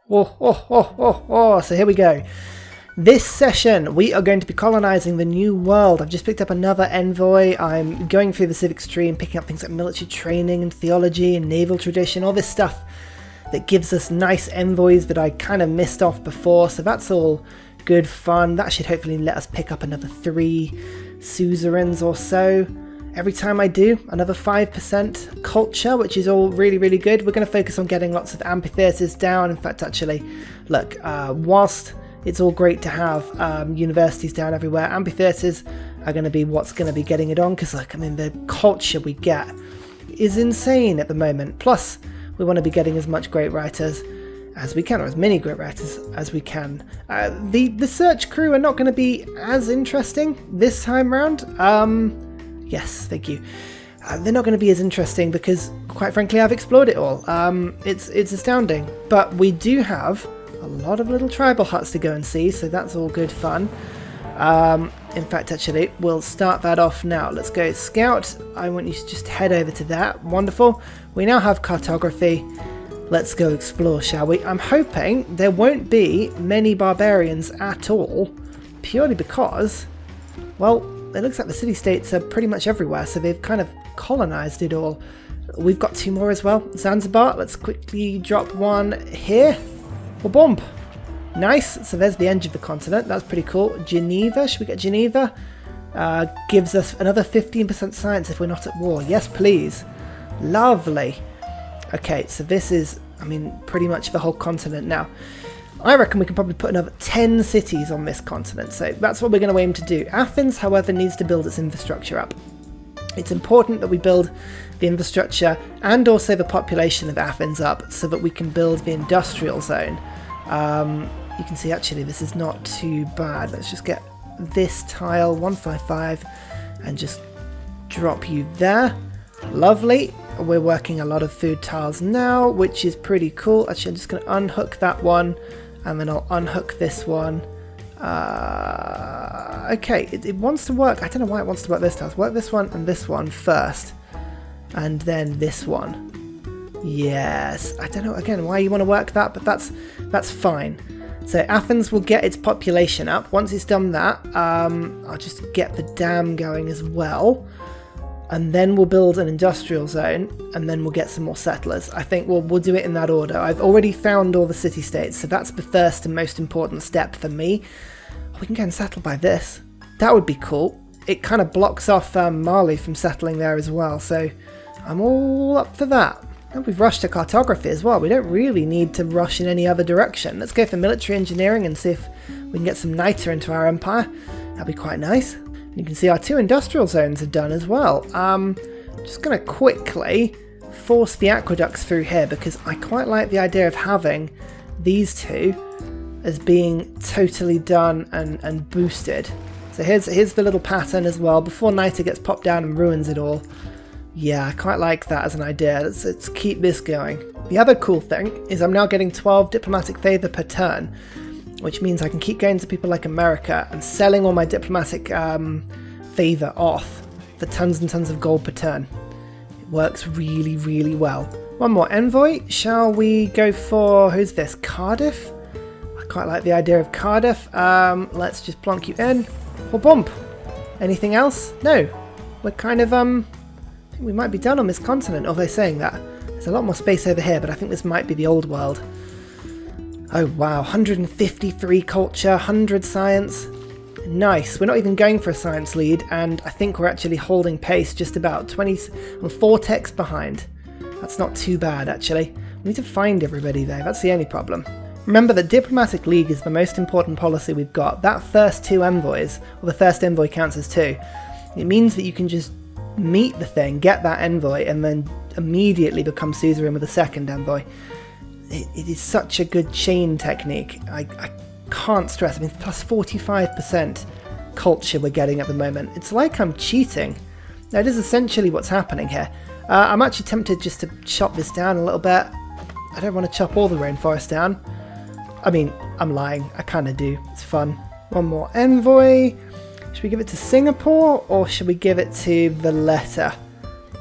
So here we go. This session, we are going to be colonizing the new world. I've just picked up another envoy. I'm going through the civics tree and picking up things like military training and theology and naval tradition, all this stuff that gives us nice envoys that I kind of missed off before. So that's all good fun. That should hopefully let us pick up another 3 suzerains or so. Every time I do, another 5% culture, which is all really, really good. We're going to focus on getting lots of amphitheatres down. In fact, actually, look, whilst it's all great to have universities down everywhere, amphitheatres are going to be what's going to be getting it on, because, look, I mean, the culture we get is insane at the moment. Plus, we want to be getting as much great writers as we can, or as many great writers as we can. The search crew are not going to be as interesting this time round. Yes, thank you. They're not going to be as interesting because, quite frankly, I've explored it all. It's astounding. But we do have a lot of little tribal huts to go and see, so that's all good fun. In fact, actually, we'll start that off now. Let's go scout. I want you to just head over to that. Wonderful. We now have cartography. Let's go explore, shall we? I'm hoping there won't be many barbarians at all, purely because, well, it looks like the city-states are pretty much everywhere, so they've kind of colonized it all. We've got 2 more as well. Zanzibar, let's quickly drop one here. Well, bomb. Nice, so there's the edge of the continent. That's pretty cool. Geneva, should we get Geneva? Gives us another 15% science if we're not at war. Yes, please. Lovely. Okay, so this is, I mean, pretty much the whole continent now. I reckon we can probably put another 10 cities on this continent, so that's what we're going to aim to do. Athens, however, needs to build its infrastructure up. It's important that we build the infrastructure and also the population of Athens up so that we can build the industrial zone. You can see, actually, this is not too bad. Let's just get this tile, 155, and just drop you there. Lovely. We're working a lot of food tiles now, which is pretty cool. Actually, I'm just going to unhook that one. And then I'll unhook this one. Okay, it wants to work. I don't know why it wants to work this time. Let's work this one and this one first. And then this one. Yes. I don't know, again, why you want to work that, but that's fine. So Athens will get its population up. Once it's done that, I'll just get the dam going as well. And then we'll build an industrial zone, and then we'll get some more settlers. I think we'll do it in that order. I've already found all the city-states, so that's the first and most important step for me. We can go and settle by this. That would be cool. It kind of blocks off Mali from settling there as well, so I'm all up for that. And we've rushed to cartography as well. We don't really need to rush in any other direction. Let's go for military engineering and see if we can get some niter into our empire. That'd be quite nice. You can see our 2 industrial zones are done as well. Just going to quickly force the aqueducts through here because I quite like the idea of having these 2 as being totally done and boosted. So here's the little pattern as well before niter gets popped down and ruins it all. Yeah, I quite like that as an idea. Let's keep this going. The other cool thing is I'm now getting 12 diplomatic favour per turn, which means I can keep going to people like America and selling all my diplomatic favour off for tons and tons of gold per turn. It works really, really well. One more envoy. Shall we go for, who's this? Cardiff? I quite like the idea of Cardiff. Let's just plonk you in. Or bump. Anything else? No. We're kind of, I think we might be done on this continent, although saying that. There's a lot more space over here, but I think this might be the old world. Oh wow, 153 culture, 100 science. Nice. We're not even going for a science lead, and I think we're actually holding pace just about 4 techs behind. That's not too bad, actually. We need to find everybody though, that's the only problem. Remember that Diplomatic League is the most important policy we've got. That first 2 envoys, or the first envoy counts as 2. It means that you can just meet the thing, get that envoy, and then immediately become suzerain with a second envoy. It is such a good chain technique. I can't stress. I mean, plus 45% culture we're getting at the moment. It's like I'm cheating. That is essentially what's happening here. I'm actually tempted just to chop this down a little bit. I don't want to chop all the rainforest down. I mean, I'm lying. I kind of do. It's fun. One more envoy. Should we give it to Singapore or should we give it to Valletta?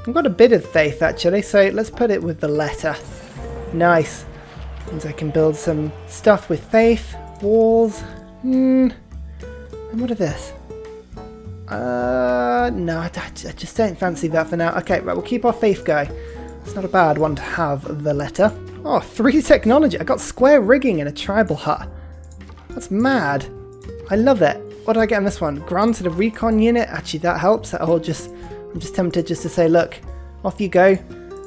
I've got a bit of faith actually, so let's put it with Valletta. Nice. Means I can build some stuff with faith. Walls. And what are this? No, I just don't fancy that for now. Okay, right, we'll keep our faith going. It's not a bad one to have, Valletta. Oh, 3 technology. I got square rigging in a tribal hut. That's mad. I love it. What did I get on this one? Granted a recon unit. Actually, that helps. I'm just tempted just to say, look, off you go.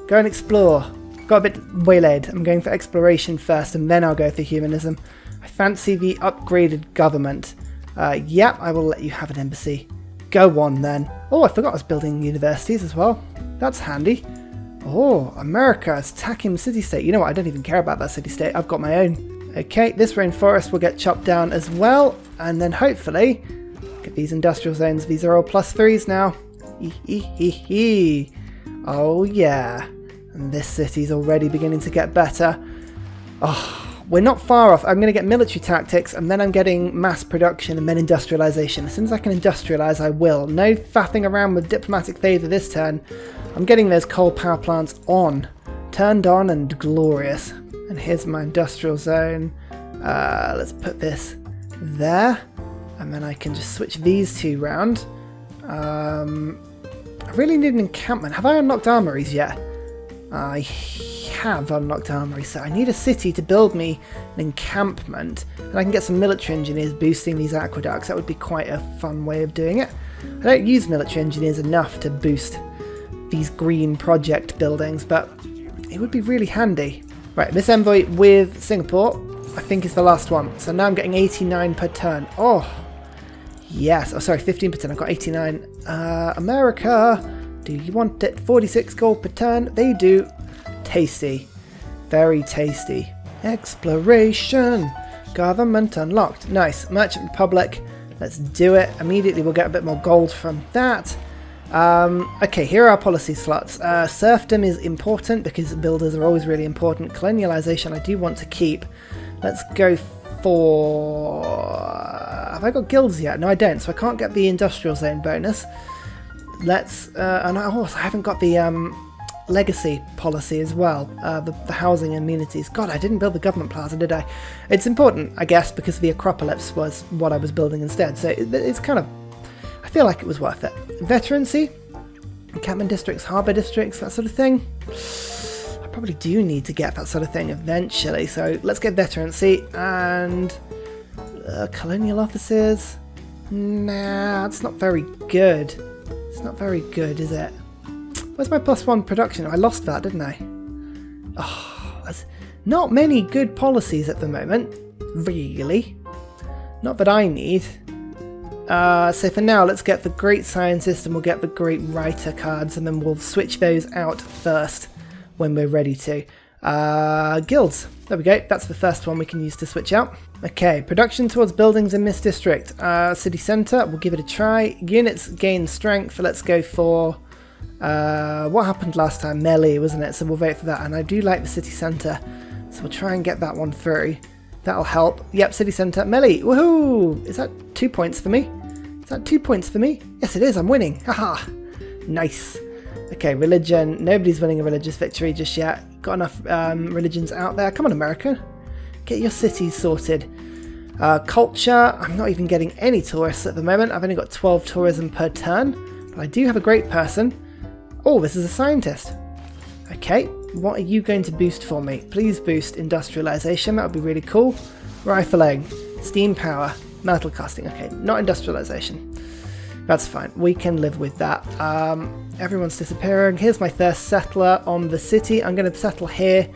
Go and explore. Got a bit waylaid. I'm going for exploration first, and then I'll go for humanism. I fancy the upgraded government. Yep, I will let you have an embassy. Go on then. Oh, I forgot I was building universities as well. That's handy. Oh, America is attacking the city-state. You know what? I don't even care about that city-state. I've got my own. Okay, this rainforest will get chopped down as well. And then hopefully get these industrial zones. These are all +3s now. Oh, yeah. And this city's already beginning to get better. Oh, we're not far off. I'm going to get military tactics, and then I'm getting mass production and then industrialization. As soon as I can industrialize, I will. No faffing around with diplomatic favour this turn. I'm getting those coal power plants on. Turned on and glorious. And here's my industrial zone. Let's put this there. And then I can just switch these two round. I really need an encampment. Have I unlocked armories yet? I have unlocked armories, so I need a city to build me an encampment, and I can get some military engineers boosting these aqueducts. That would be quite a fun way of doing it. I don't use military engineers enough to boost these green project buildings, but it would be really handy. Right, this envoy with Singapore, I think is the last one. So now I'm getting 89 per turn. Oh, yes. Oh, sorry, 15%. I've got 89. America, do you want it? 46 gold per turn. They do. Tasty. Very tasty. Exploration. Government unlocked. Nice. Merchant Republic. Let's do it. Immediately we'll get a bit more gold from that. Okay, here are our policy slots. Serfdom is important because builders are always really important. Colonialization I do want to keep. Let's go for... Have I got guilds yet? No, I don't, so I can't get the industrial zone bonus. Let's... and I haven't got the legacy policy as well. The housing amenities. God, I didn't build the government plaza, did I? It's important, I guess, because the Acropolis was what I was building instead. So it's kind of... I feel like it was worth it. Veterancy, encampment districts, harbour districts, that sort of thing. I probably do need to get that sort of thing eventually, so let's get veterancy and colonial offices. Nah, it's not very good. It's not very good, is it? Where's my +1 production? I lost that, didn't I? Oh, there's not many good policies at the moment, really. Not that I need. So for now, let's get the Great Scientist and we'll get the Great Writer cards, and then we'll switch those out first when we're ready to. Guilds. There we go. That's the first one we can use to switch out. Okay, production towards buildings in this district. City centre, we'll give it a try. Units gain strength. Let's go for... what happened last time? Melee, wasn't it? So we'll vote for that. And I do like the city centre, so we'll try and get that one through. That'll help. Yep, city centre. Melee. Woohoo! Is that 2 points for me? Is that 2 points for me? Yes, it is. I'm winning. Haha. Nice. Okay, religion. Nobody's winning a religious victory just yet. Got enough religions out there. Come on, America. Get your cities sorted. Culture. I'm not even getting any tourists at the moment. I've only got 12 tourism per turn. But I do have a great person. Oh, this is a scientist. Okay. What are you going to boost for me? Please boost industrialization. That would be really cool. Rifling. Steam power. Metal casting. Okay, not industrialization. That's fine. We can live with that. Everyone's disappearing. Here's my first settler on the city. I'm going to settle here.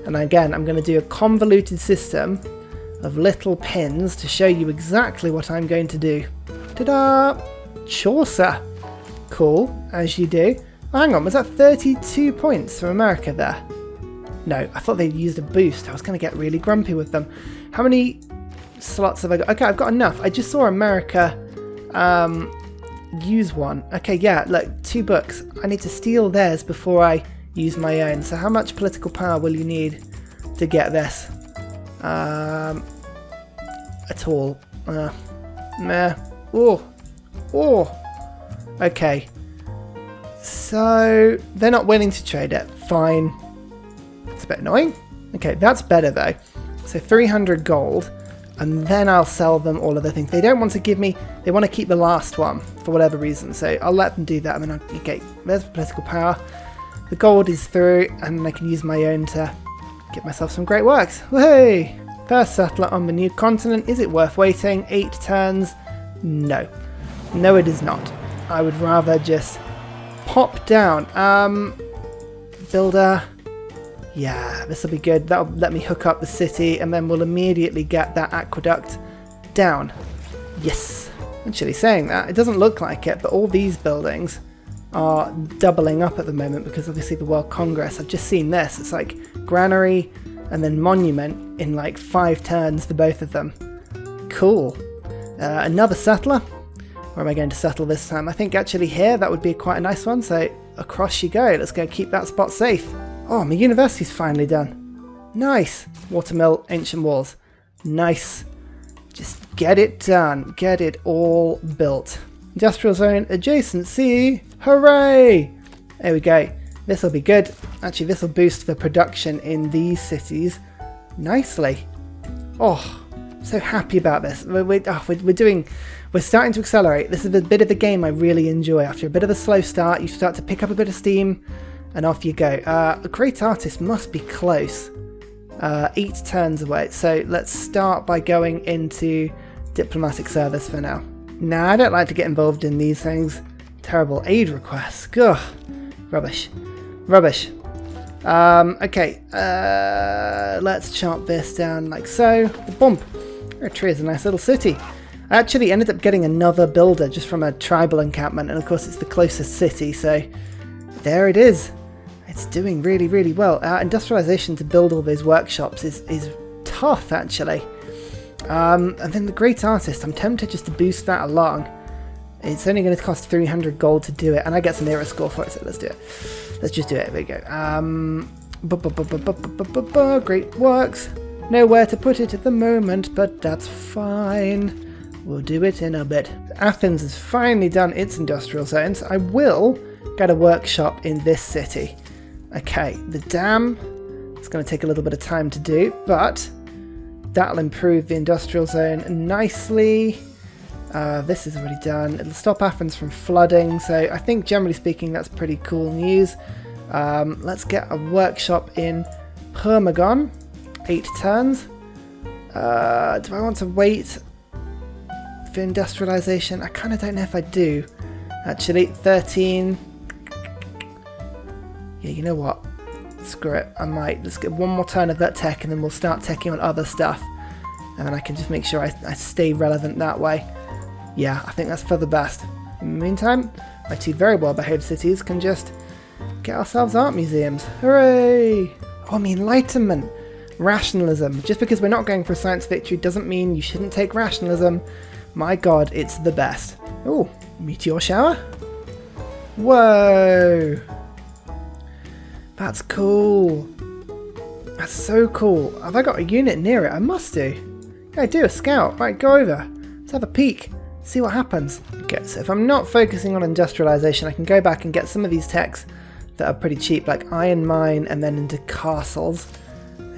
And again, I'm going to do a convoluted system of little pins to show you exactly what I'm going to do. Ta-da! Chaucer. Cool, as you do. Oh, hang on, was that 32 points from America there? No, I thought they'd used a boost. I was going to get really grumpy with them. How many slots have I got? Okay, I've got enough. I just saw America use one. Okay, yeah, look, 2 books. I need to steal theirs before I use my own. So how much political power will you need to get this? At all. Meh. Oh. Oh. Okay. So, they're not willing to trade it. Fine. It's a bit annoying. Okay, that's better though. So 300 gold, and then I'll sell them all of the things. They don't want to give me, they want to keep the last one for whatever reason. So I'll let them do that, and then okay, there's political power. The gold is through, and I can use my own to get myself some great works. Whey! First settler on the new continent. Is it worth waiting? 8 turns? No. No, it is not. I would rather just pop down. Builder. Yeah, this will be good. That'll let me hook up the city, and then we'll immediately get that aqueduct down. Yes. Actually, saying that, it doesn't look like it, but all these buildings are doubling up at the moment because obviously the World Congress. I've just seen this. It's like granary and then monument in like 5 turns for both of them. Cool. Another settler. Where am I going to settle this time? I think actually here, that would be quite a nice one. So across you go. Let's go keep that spot safe. Oh, my university's finally done. Nice. Watermill, ancient walls. Nice. Just get it done. Get it all built. Industrial zone adjacency. Hooray! There we go. This will be good. Actually, this will boost the production in these cities nicely. Oh, so happy about this. We're starting to accelerate. This is a bit of the game I really enjoy. After a bit of a slow start, you start to pick up a bit of steam, and off you go. A great artist must be close. 8 turns away. So let's start by going into diplomatic service for now. Nah, I don't like to get involved in these things. Terrible aid requests. Ugh. Rubbish. Rubbish. Okay. Let's chop this down like so. Bump. Eritrea is a nice little city. I actually ended up getting another builder just from a tribal encampment, and of course it's the closest city, so there it is. It's doing really, really well. Industrialization to build all those workshops is tough, actually. And then the great artist, I'm tempted just to boost that along. It's only going to cost 300 gold to do it, and I get some era score for it, so let's do it. Let's just do it. There we go. Great works. Nowhere to put it at the moment, but that's fine. We'll do it in a bit. Athens has finally done its industrial zones. I will get a workshop in this city. Okay, the dam is going to take a little bit of time to do, but that'll improve the industrial zone nicely. This is already done. It'll stop Athens from flooding, so I think generally speaking that's pretty cool news. Let's get a workshop in Permagon. 8 turns. Do I want to wait for industrialization? I kind of don't know if I do. Actually, 13. Yeah, you know what? Screw it. I might. Let's get one more turn of that tech, and then we'll start teching on other stuff. And then I can just make sure I stay relevant that way. Yeah, I think that's for the best. In the meantime, my 2 very well-behaved cities can just get ourselves art museums. Hooray! Oh, the Enlightenment. Rationalism. Just because we're not going for a science victory doesn't mean you shouldn't take rationalism. My god, it's the best. Oh, meteor shower? Whoa! That's cool. That's so cool. Have I got a unit near it? I must do. Yeah, I do. A scout. Right, go over. Let's have a peek. See what happens. Okay, so if I'm not focusing on industrialization, I can go back and get some of these techs that are pretty cheap, like iron mine and then into castles.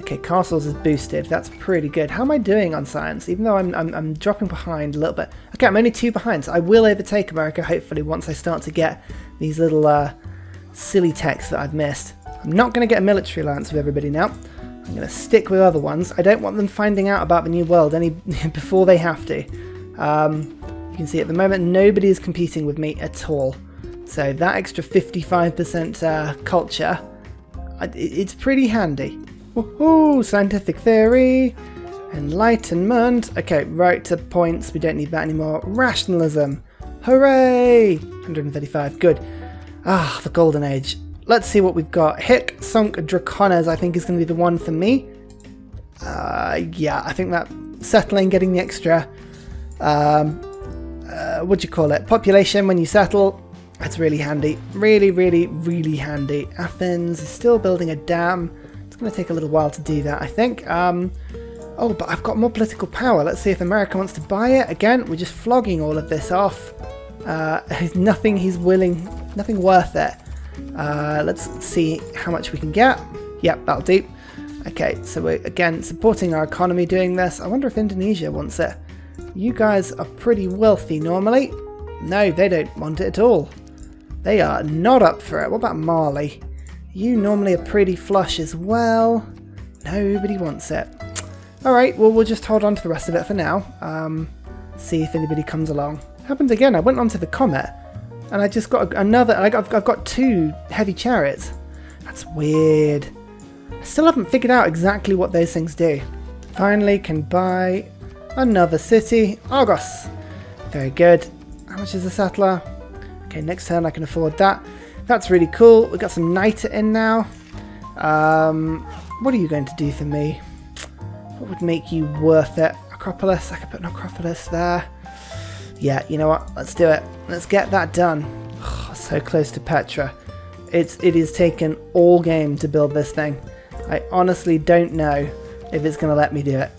Okay, castles is boosted. That's pretty good. How am I doing on science? Even though I'm dropping behind a little bit. Okay, I'm only 2 behind, so I will overtake America, hopefully, once I start to get these little silly techs that I've missed. I'm not going to get a military alliance with everybody now. I'm going to stick with other ones. I don't want them finding out about the New World any before they have to. You can see at the moment nobody is competing with me at all. So that extra 55% culture, it's pretty handy. Woohoo! Scientific theory, enlightenment. Okay, right to points. We don't need that anymore. Rationalism. Hooray! 135. Good. Ah, the golden age. Let's see what we've got. Hick, Sunk, Dracones, I think is going to be the one for me. Yeah, I think that settling, getting the extra, what do you call it? Population when you settle. That's really handy. Really, really, really handy. Athens is still building a dam. It's going to take a little while to do that, I think. Oh, but I've got more political power. Let's see if America wants to buy it. Again, we're just flogging all of this off. Nothing worth it. Let's see how much we can get. Yep, that'll do. Okay, so we're again supporting our economy doing this. I wonder if Indonesia wants it. You guys are pretty wealthy normally. No, they don't want it at all. They are not up for it. What about Mali? You normally are pretty flush as well. Nobody wants it. Alright, well we'll just hold on to the rest of it for now. See if anybody comes along. Happened again, I went onto the Comet and I just got another, I've got 2 heavy chariots. That's weird. I still haven't figured out exactly what those things do. Finally can buy another city. Argos. Very good. How much is the settler? Okay, next turn I can afford that. That's really cool. We've got some Niter in now. What are you going to do for me? What would make you worth it? Acropolis. I could put an Acropolis there. Yeah, you know what? Let's do it. Let's get that done. Oh, so close to Petra. It has taken all game to build this thing. I honestly don't know if it's going to let me do it.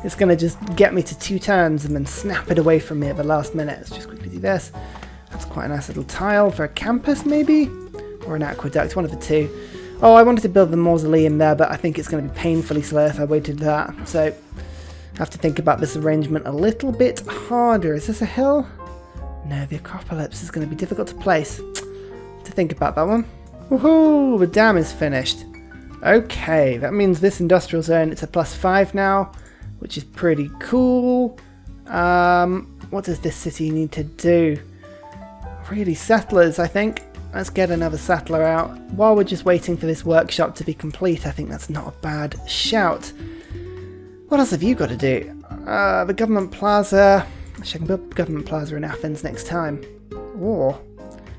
It's going to just get me to 2 turns and then snap it away from me at the last minute. Let's just quickly do this. That's quite a nice little tile for a campus maybe? Or an aqueduct, one of the 2. Oh, I wanted to build the mausoleum there, but I think it's going to be painfully slow if I waited that. So I have to think about this arrangement a little bit harder. Is this a hill? No, the Acropolis is going to be difficult to place. To think about that one. Woohoo! The dam is finished. Okay, that means this industrial zone, it's a +5 now, which is pretty cool. What does this city need to do? Really, settlers, I think. Let's get another settler out. While we're just waiting for this workshop to be complete, I think that's not a bad shout. What else have you got to do? The government plaza. Actually, I can build the government plaza in Athens next time. Oh,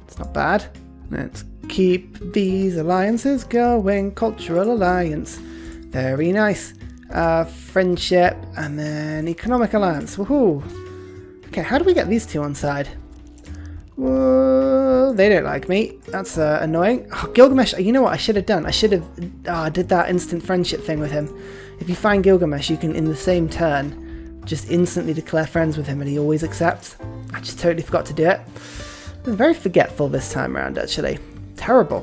it's not bad. Let's keep these alliances going. Cultural alliance. Very nice. Friendship and then economic alliance. Woohoo! Okay, how do we get these 2 on side? Whoa, they don't like me. That's annoying. Oh, Gilgamesh, you know what I should have done? I should have did that instant friendship thing with him. If you find Gilgamesh, you can, in the same turn, just instantly declare friends with him and he always accepts. I just totally forgot to do it. I'm very forgetful this time around, actually. Terrible.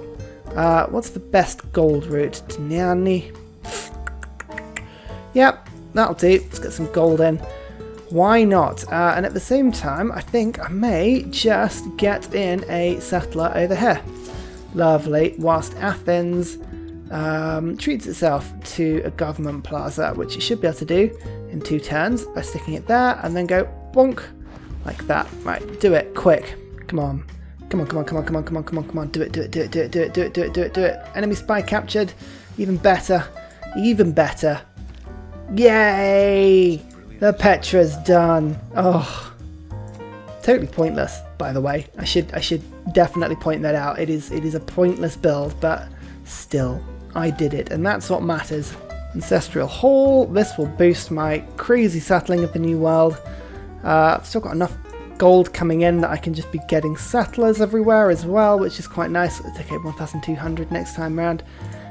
What's the best gold route? To Niani? Yep, that'll do. Let's get some gold in. Why not? And at the same time, I think I may just get in a settler over here. Lovely. Whilst Athens treats itself to a government plaza, which it should be able to do in 2 turns by sticking it there and then go bonk like that. Right, do it quick. Come on. Come on, come on, come on, come on, come on, come on, come on. Do it, do it, do it, do it, do it, do it, do it, do it, do it. Enemy spy captured. Even better. Even better. Yay! The Petra's done. Oh, totally pointless, by the way. I should definitely point that out. It is a pointless build, but still, I did it, and that's what matters. Ancestral Hall. This will boost my crazy settling of the New World. I've still got enough gold coming in that I can just be getting settlers everywhere as well, which is quite nice. Let's take 1,200 next time round.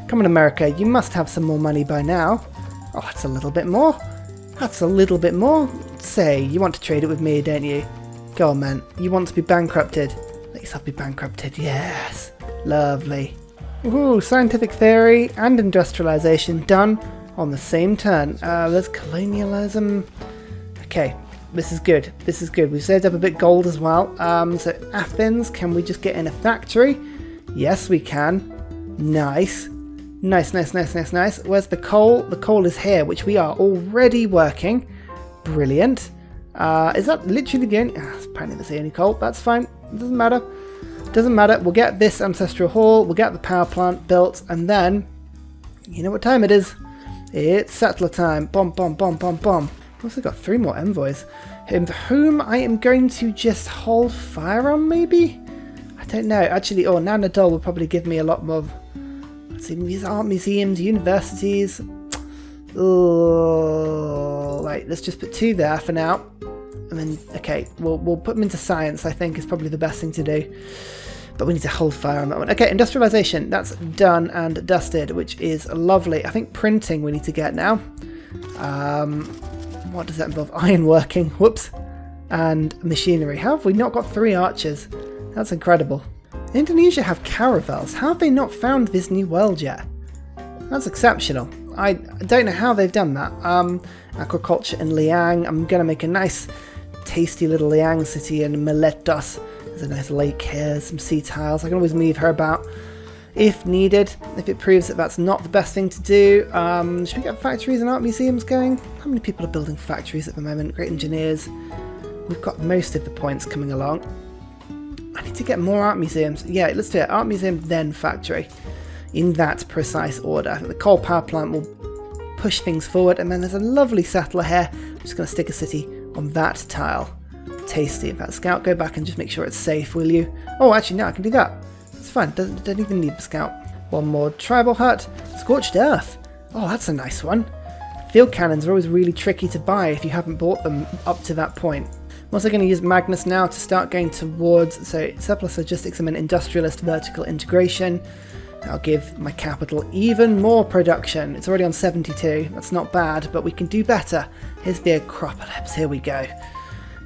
Come on, America, you must have some more money by now. Oh, that's a little bit more. That's a little bit more. Say, you want to trade it with me, don't you? Go on, man. You want to be bankrupted. Let yourself be bankrupted. Yes. Lovely. Ooh, scientific theory and industrialization done on the same turn. There's colonialism. Okay, this is good. This is good. We've saved up a bit gold as well. So Athens, can we just get in a factory? Yes, we can. Nice. Nice, nice, nice, nice, nice. Where's the coal? The coal is here, which we are already working. Brilliant. Is that literally the only... apparently that's the only coal. That's fine. It doesn't matter. Doesn't matter. We'll get this ancestral hall. We'll get the power plant built. And then... you know what time it is. It's settler time. Bomb, bomb, bomb, bomb, bomb. I've also got 3 more envoys. Whom I am going to just hold fire on, maybe? I don't know. Actually, Nanadol will probably give me a lot more... let's see, these art museums, universities. Oh, right, let's just put 2 there for now. And then, okay, we'll put them into science, I think, is probably the best thing to do. But we need to hold fire on that one. Okay, industrialization, that's done and dusted, which is lovely. I think printing we need to get now. What does that involve? Ironworking, whoops. And machinery. How have we not got 3 archers? That's incredible. Indonesia have caravels. How have they not found this new world yet? That's exceptional. I don't know how they've done that. Agriculture in Liang. I'm going to make a nice, tasty little Liang city in Miletos. There's a nice lake here, some sea tiles. I can always move her about if needed, if it proves that that's not the best thing to do. Should we get factories and art museums going? How many people are building factories at the moment? Great engineers. We've got most of the points coming along. I need to get more art museums. Yeah, let's do it. Art museum, then factory. In that precise order. The coal power plant will push things forward, and then there's a lovely settler here. I'm just going to stick a city on that tile. Tasty. In fact, scout, go back and just make sure it's safe, will you? Oh, actually, no, I can do that. It's fine. Don't even need the scout. One more tribal hut. Scorched earth. Oh, that's a nice one. Field cannons are always really tricky to buy if you haven't bought them up to that point. I'm also going to use Magnus now to start going towards, so surplus logistics and industrialist vertical integration. I'll give my capital even more production. It's already on 72. That's not bad, but we can do better. Here's the Acropolis. Here we go.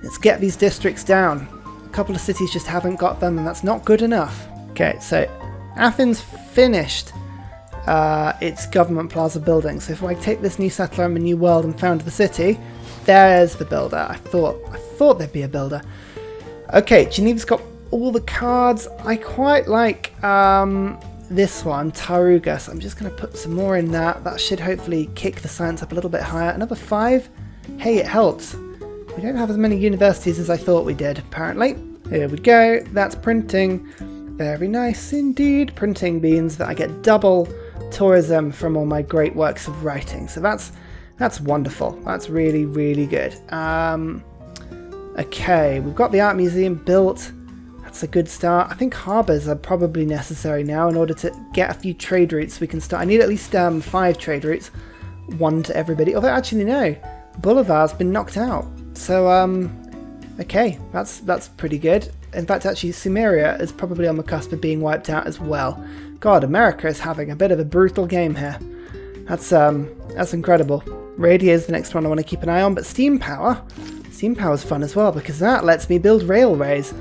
Let's get these districts down. A couple of cities just haven't got them, and that's not good enough. Okay, so Athens finished its government plaza building. So if I take this new settler on the new world and found the city, there's the builder. I thought there'd be a builder. Okay, Geneva's got all the cards. I quite like this one, Taruga, so I'm just going to put some more in that. That should hopefully kick the science up a little bit higher. Another 5. Hey, it helps. We don't have as many universities as I thought we did, apparently. Here we go. That's printing. Very nice indeed. Printing means that I get double tourism from all my great works of writing. So that's wonderful. That's really, really good. Okay, we've got the art museum built. That's a good start. I think harbours are probably necessary now in order to get a few trade routes we can start. I need at least 5 trade routes. 1 to everybody. Although actually no, Boulevard's been knocked out. So okay, that's pretty good. In fact, actually Sumeria is probably on the cusp of being wiped out as well. God, America is having a bit of a brutal game here. That's incredible. Radio is the next one I want to keep an eye on, but steam power is fun as well because that lets me build railways.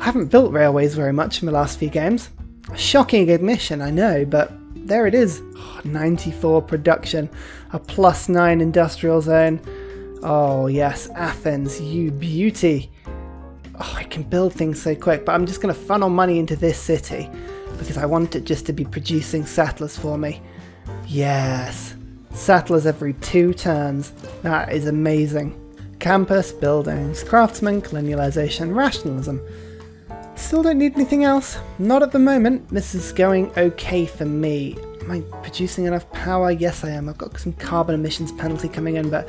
I haven't built railways very much in the last few games. A shocking admission, I know, but there it is. Oh, 94 production, a +9 industrial zone. Oh yes, Athens, you beauty. Oh, I can build things so quick, but I'm just going to funnel money into this city because I want it just to be producing settlers for me. Yes, settlers every 2 turns. That is amazing. Campus, buildings, craftsmen, colonialization, rationalism. Still don't need anything else. Not at the moment. This is going okay for me. Am I producing enough power? Yes, I am. I've got some carbon emissions penalty coming in, but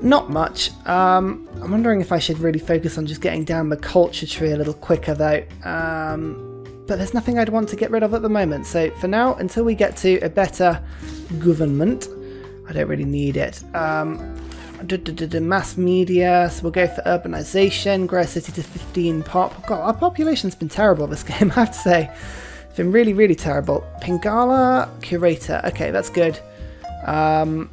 not much. I'm wondering if I should really focus on just getting down the culture tree a little quicker, though. But there's nothing I'd want to get rid of at the moment. So for now, until we get to a better government, I don't really need it. Mass media, so we'll go for urbanization, grow a city to 15 pop. God, our population's been terrible this game, I have to say. It's been really, really terrible. Pingala, curator. Okay, that's good. I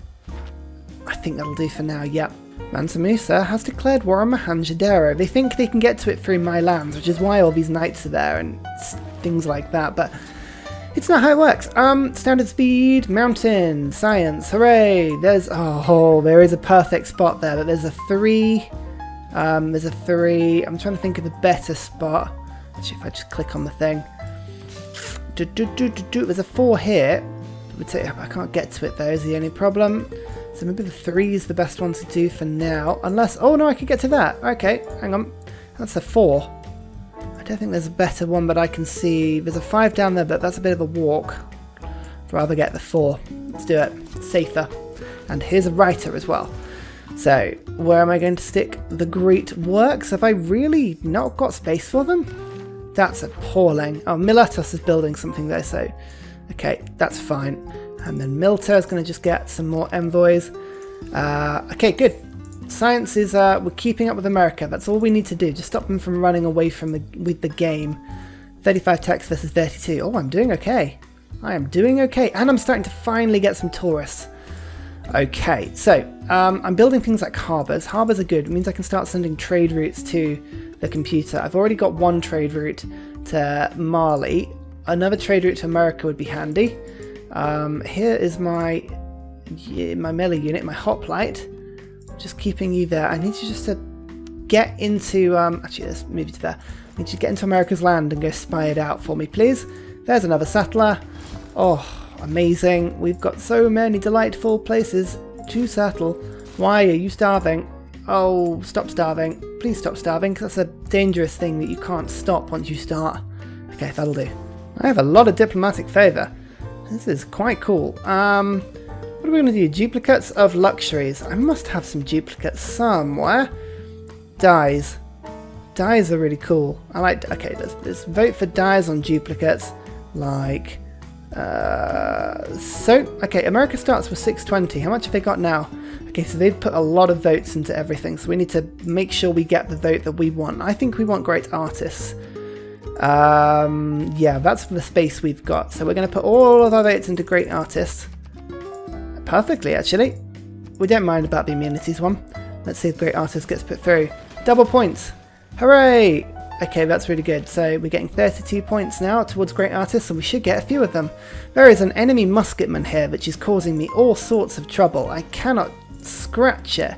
think that'll do for now, yep. Mansa Musa has declared war on Mohenjo-Daro. They think they can get to it through my lands, which is why all these knights are there and things like that, but it's not how it works. Standard speed, mountain, science, hooray! There is a perfect spot there, but there's a 3. I'm trying to think of a better spot. Actually, if I just click on the thing. There's a 4 here. I can't get to it though, is the only problem. So maybe the 3 is the best one to do for now. Unless, oh no, I can get to that. Okay, hang on. That's a 4. I don't think there's a better one that I can see. There's a 5 down there, but that's a bit of a walk. I'd rather get the 4. Let's do it. Safer. And here's a writer as well. So, where am I going to stick the great works? Have I really not got space for them? That's appalling. Oh, Miletos is building something there, so okay, that's fine. And then Milta is going to just get some more envoys. Okay, good. Science is, we're keeping up with America. That's all we need to do. Just stop them from running away from with the game. 35 techs versus 32. Oh, I'm doing okay. I am doing okay. And I'm starting to finally get some tourists. Okay, so I'm building things like harbours. Harbours are good. It means I can start sending trade routes to the computer. I've already got 1 trade route to Mali. Another trade route to America would be handy. Here is my melee unit, my hoplite. Just keeping you there. I need you just to get into... actually, let's move you to there. I need you to get into America's land and go spy it out for me, please. There's another settler. Oh, amazing. We've got so many delightful places to settle. Why are you starving? Oh, stop starving. Please stop starving, because that's a dangerous thing that you can't stop once you start. Okay, that'll do. I have a lot of diplomatic favour. This is quite cool. What are we going to do? Duplicates of luxuries. I must have some duplicates somewhere. Dyes. Dyes are really cool. I like... Okay, let's vote for dyes on duplicates. Like... okay, America starts with 620. How much have they got now? Okay, so they've put a lot of votes into everything, so we need to make sure we get the vote that we want. I think we want great artists. Yeah, that's the space we've got. So we're going to put all of our votes into great artists. Perfectly, actually. We don't mind about the immunities one. Let's see if great artist gets put through. Double points. Hooray! Okay, that's really good. So we're getting 32 points now towards great artists, and we should get a few of them. There is an enemy musketman here, which is causing me all sorts of trouble. I cannot scratch it.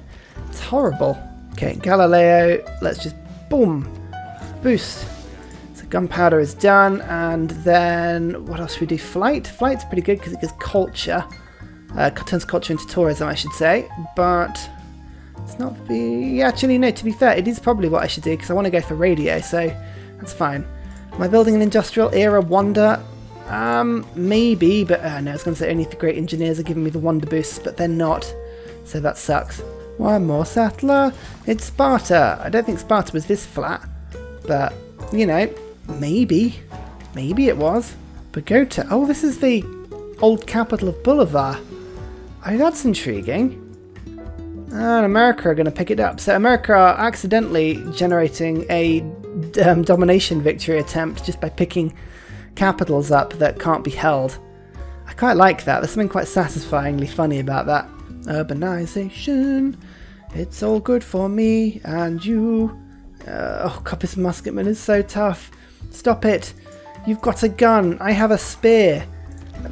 It's horrible. Okay, Galileo. Let's just boom, boost. So gunpowder is done, and then what else should we do? Flight. Flight's pretty good because it gives culture. Turns culture into tourism, I should say. But it's not the... Actually, no, to be fair, it is probably what I should do because I want to go for radio, so that's fine. Am I building an industrial era wonder? Maybe, but no, I was going to say only if the great engineers are giving me the wonder boosts, but they're not. So that sucks. One more settler. It's Sparta. I don't think Sparta was this flat, but, you know, maybe. Maybe it was. Bogota. Oh, this is the old capital of Bolivar. Oh, that's intriguing. And America are going to pick it up. So America are accidentally generating a domination victory attempt just by picking capitals up that can't be held. I quite like that. There's something quite satisfyingly funny about that. Urbanization. It's all good for me and you. Oh, Coppice Musketman is so tough. Stop it. You've got a gun. I have a spear.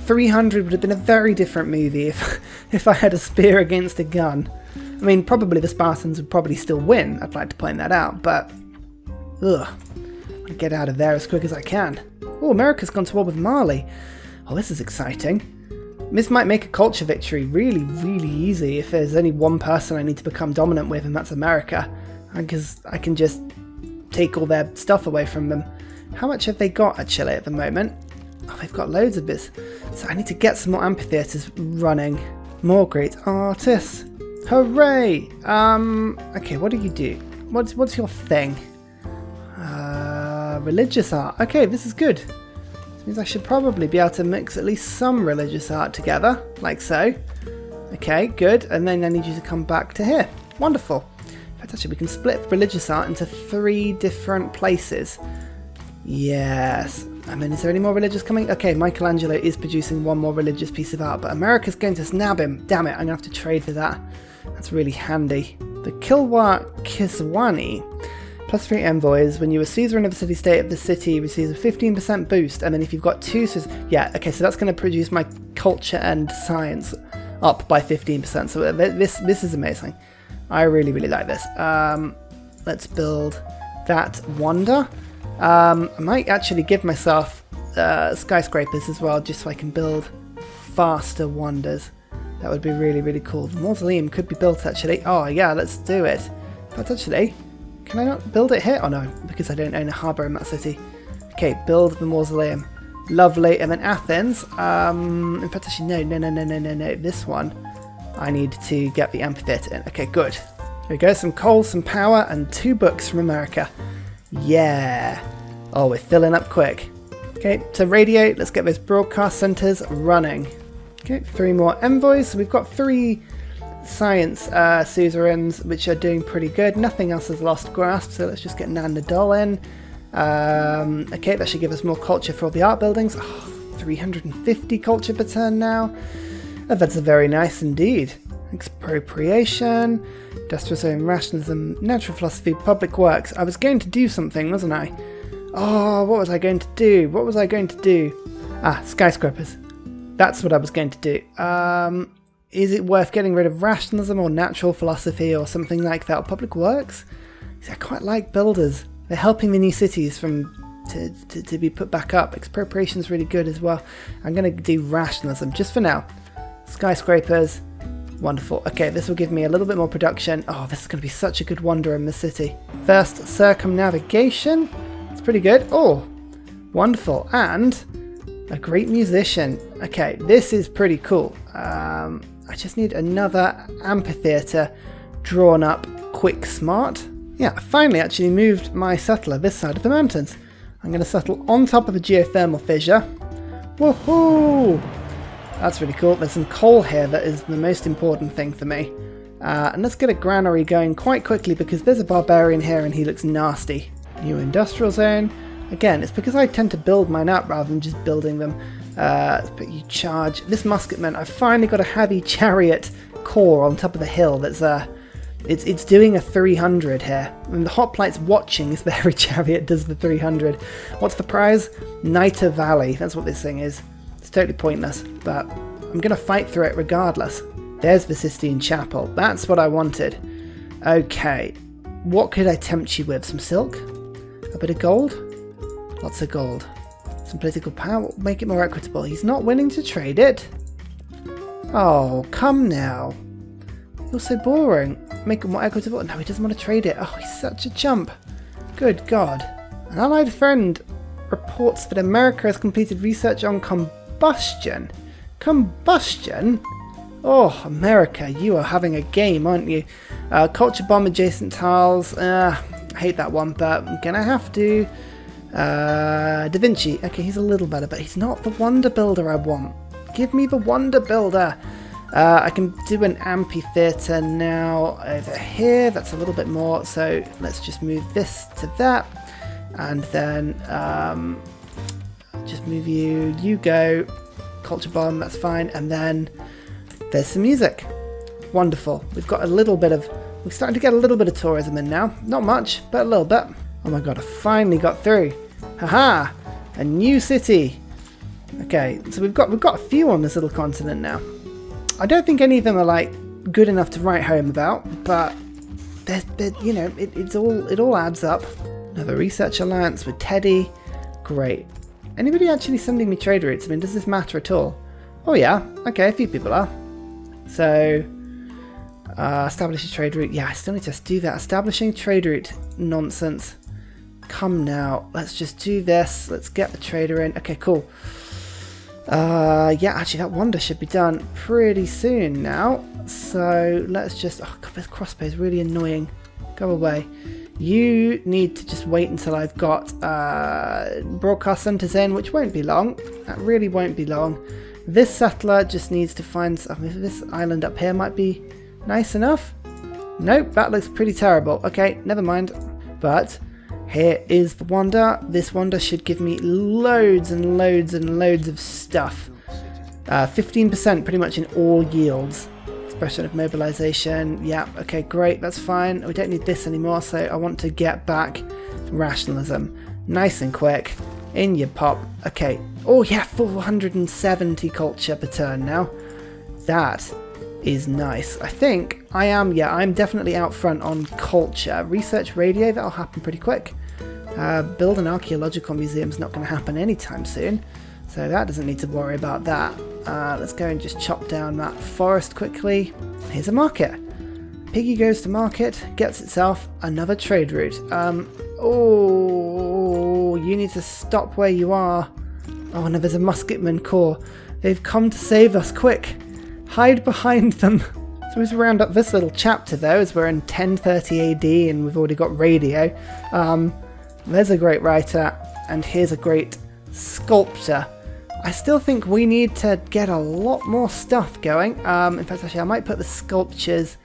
300 would have been a very different movie if I had a spear against a gun. I mean, probably the Spartans would probably still win, I'd like to point that out, but... Ugh. I'll get out of there as quick as I can. Oh, America's gone to war with Mali. Oh, this is exciting. This might make a culture victory really, really easy if there's only one person I need to become dominant with, and that's America. Because I can just take all their stuff away from them. How much have they got, actually, at the moment? Oh, they've got loads of this. So I need to get some more amphitheatres running. More great artists. Hooray! Okay, what do you do? What's your thing? Religious art. Okay, this is good. This means I should probably be able to mix at least some religious art together, like so. Okay, good. And then I need you to come back to here. Wonderful. In fact, actually, we can split religious art into 3 different places. Yes. I mean, is there any more religious coming? Okay, Michelangelo is producing one more religious piece of art, but America's going to snab him. Damn it, I'm going to have to trade for that. That's really handy. The Kilwa Kiswani. +3 envoys. When you are suzerain of a city-state of the city, receives a 15% boost, and then if you've got 2... Yeah, okay, so that's going to produce my culture and science up by 15%. So this is amazing. I really, really like this. Let's build that wonder. I might actually give myself skyscrapers as well, just so I can build faster wonders. That would be really, really cool. The mausoleum could be built, actually. Oh, yeah, let's do it. But actually, can I not build it here? Oh, no, because I don't own a harbour in that city. Okay, build the mausoleum. Lovely. And then Athens. In fact, actually, no. This one, I need to get the amphitheatre in. Okay, good. Here we go. Some coal, some power, and 2 books from America. Yeah. Oh, we're filling up quick. Okay, so radio, let's get those broadcast centres running. Okay, 3 more envoys. So we've got 3 science suzerains, which are doing pretty good. Nothing else has lost grasp, so let's just get Nandadol in. Okay, that should give us more culture for all the art buildings. Oh, 350 culture per turn now. Oh, that's very nice indeed. Expropriation, industrial zone, rationalism, natural philosophy, public works. I was going to do something, wasn't I? Oh, what was I going to do? Ah, skyscrapers. that's what I was going to do. Is it worth getting rid of rationalism or natural philosophy or something like that? Or public works? I quite like builders. They're helping the new cities to be put back up. Expropriation is really good as well. I'm going to do rationalism just for now. Skyscrapers. Wonderful. Okay, this will give me a little bit more production. Oh, this is going to be such a good wonder in the city. First, circumnavigation. It's pretty good. Oh, wonderful. And a great musician. Okay, this is pretty cool. I just need another amphitheatre drawn up quick smart. Yeah, I finally actually moved my settler this side of the mountains. I'm going to settle on top of a geothermal fissure. Woohoo! That's really cool. There's some coal here that is the most important thing for me. And let's get a granary going quite quickly because there's a barbarian here and he looks nasty. New industrial zone. Again, it's because I tend to build mine up rather than just building them. But you charge. This musketman, I've finally got a heavy chariot core on top of the hill that's it's doing a 300 here. And the hoplites watching as the heavy chariot does the 300. What's the prize? Niter Valley. That's what this thing is. It's totally pointless, but I'm going to fight through it regardless. There's the Sistine Chapel. That's what I wanted. Okay. What could I tempt you with? Some silk? A bit of gold? Lots of gold. Some political power. Make it more equitable. He's not willing to trade it. Oh, come now. You're so boring. Make it more equitable. No, he doesn't want to trade it. Oh, he's such a chump. Good God. An allied friend reports that America has completed research on combustion. Combustion? Oh, America, you are having a game, aren't you? Culture bomb adjacent tiles. I hate that one, but I'm gonna have to. Da Vinci. Okay, he's a little better, but he's not the wonder builder I want. Give me the wonder builder. I can do an amphitheatre now over here. That's a little bit more, so let's just move this to that. And then just move you. You go. Culture bomb, that's fine. And then there's some music. Wonderful. We've got a little bit of... We're starting to get a little bit of tourism in now. Not much, but a little bit. Oh my god, I finally got through. Haha! A new city. Okay, so we've got a few on this little continent now. I don't think any of them are like good enough to write home about, but they're you know, it all adds up. Another research alliance with Teddy. Great. Anybody actually sending me trade routes? I mean, does this matter at all? Oh yeah, okay, a few people are. So, establish a trade route. Yeah, I still need to do that. Establishing trade route. Nonsense. Come now, let's just do this. Let's get the trader in. Okay, cool. Yeah, actually that wonder should be done pretty soon now. So let's just... Oh god, this crossbow is really annoying. Go away. You need to just wait until I've got broadcast centres in, which won't be long. That really won't be long. This settler just needs to find... I mean, this island up here might be nice enough. Nope, that looks pretty terrible. Okay, never mind. But here is the wonder. This wonder should give me loads and loads and loads of stuff. 15% pretty much in all yields. Expression of mobilization. Yeah, okay, great, that's fine. We don't need this anymore, so I want to get back rationalism. Nice and quick. In you pop. Okay. Oh yeah, 470 culture per turn now. That is nice. I think I'm definitely out front on culture. Research radio, that'll happen pretty quick. Build an archaeological museum's not going to happen anytime soon, so that doesn't need to worry about that. Let's go and just chop down that forest quickly. Here's a market. Piggy goes to market, gets itself another trade route. Oh, you need to stop where you are. Oh no, there's a musketman corps. They've come to save us, quick. Hide behind them. So let's round up this little chapter though, as we're in 1030 AD and we've already got radio. There's a great writer, and here's a great sculptor. I still think we need to get a lot more stuff going. In fact, actually, I might put the sculptures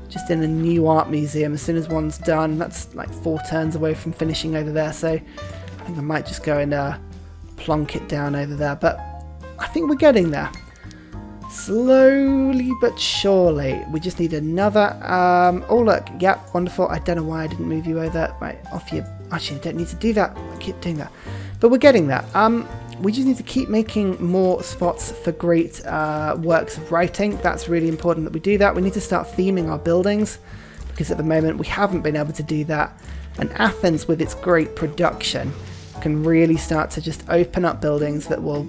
just in a new art museum as soon as one's done. That's like 4 turns away from finishing over there, so I think I might just go and plonk it down over there. But I think we're getting there. Slowly but surely. We just need another... oh look, yep, wonderful. I don't know why I didn't move you over. Right, off you. Actually, I don't need to do that. I keep doing that. But we're getting there. we just need to keep making more spots for great works of writing. That's really important that we do that. We need to start theming our buildings, because at the moment we haven't been able to do that. And Athens, with its great production, can really start to just open up buildings that will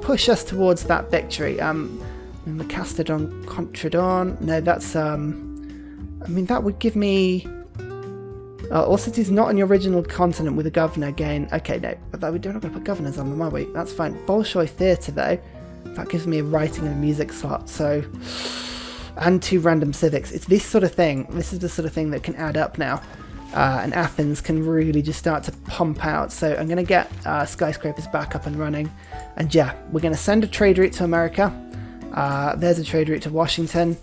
push us towards that victory. The Castodon Controdon, no, that's I mean, that would give me all cities not on the original continent with a governor again. Okay, no, but we're not going to put governors on them, are we? That's fine. Bolshoi Theatre, though, that gives me a writing and a music slot, so, and 2 random civics. It's this sort of thing. This is the sort of thing that can add up now. And Athens can really just start to pump out. So I'm going to get skyscrapers back up and running. And yeah, we're going to send a trade route to America. There's a trade route to Washington.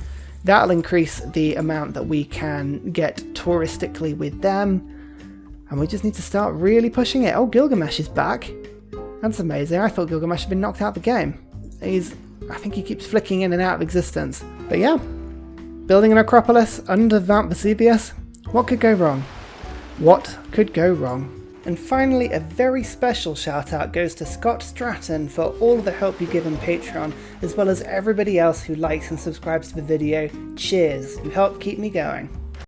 That'll increase the amount that we can get touristically with them. And we just need to start really pushing it. Oh, Gilgamesh is back. That's amazing. I thought Gilgamesh had been knocked out of the game. I think he keeps flicking in and out of existence. But yeah, building an Acropolis under Mount Vesuvius. What could go wrong? What could go wrong? And finally, a very special shout out goes to Scott Stratton for all of the help you give on Patreon, as well as everybody else who likes and subscribes to the video. Cheers, you help keep me going.